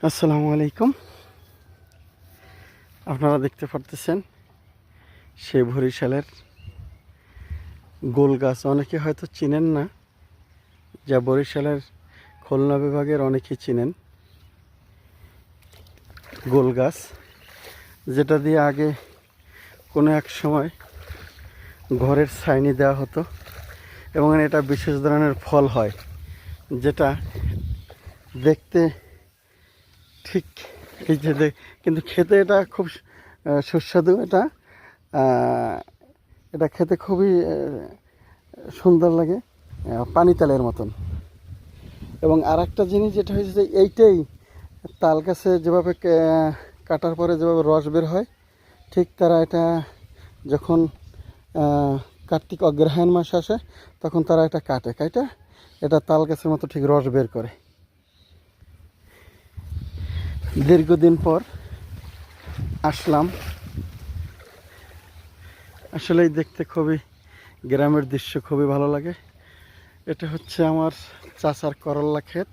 আসসালামু আলাইকুম। আপনারা দেখতে পারতেছেন সেই বরিশালের গোল গাছ। অনেকে হয়তো চিনেন না, যা বরিশালের খুলনা বিভাগের অনেকেই চিনেন। গোল গাছ, যেটা দিয়ে আগে কোনো এক সময় ঘরের ছাইনি দেওয়া হতো এবং এটা বিশেষ ধরনের ফল হয়, যেটা দেখতে ঠিক এই যে কিন্তু খেতে এটা খুব সুস্বাদু। এটা খেতে খুবই সুন্দর লাগে, পানি তালের মতন। এবং আর একটা জিনিস যেটা হয়েছে যে এইটাই তাল গাছে যেভাবে কাটার পরে যেভাবে রস বের হয়, ঠিক তারা এটা যখন কার্তিক অগ্রহায়ণ মাস আসে তখন তারা এটা কাটে এটা তাল গাছের মতো ঠিক রস বের করে। দীর্ঘদিন পর আসলাম। আসলেই দেখতে খুবই গ্রামের দৃশ্য খুবই ভালো লাগে। এটা হচ্ছে আমার চাচার করল্লা ক্ষেত,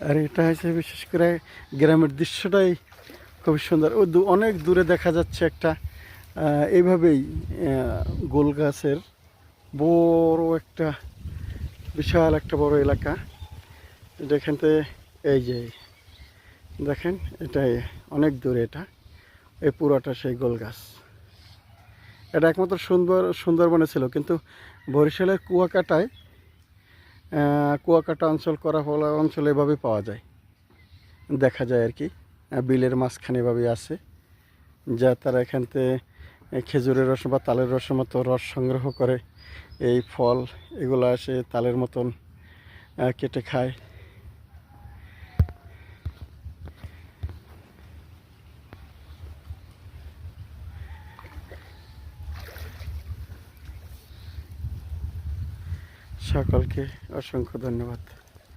আর এটা হচ্ছে বিশেষ করে গ্রামের দৃশ্যটাই খুবই সুন্দর। অনেক দূরে দেখা যাচ্ছে একটা এইভাবেই গোল গাছের বড় একটা বিশাল একটা বড় এলাকা। যেখানতে এই যে দেখেন, এটাই অনেক দূরে, এই পুরোটা সেই গোল গাছ। এটা একমাত্র সুন্দরবনে ছিল, কিন্তু বরিশালের কুয়াকাটা অঞ্চল, করাফলা অঞ্চল এভাবে পাওয়া যায়, দেখা যায় আর কি। বিলের মাঝখানে এভাবে আছে, যা তারা এখান থেকে খেজুরের রস বা তালের রসের মতো রস সংগ্রহ করে এই ফল এগুলো আসে তালের মতন কেটে খায়। সকলকে অসংখ্য ধন্যবাদ।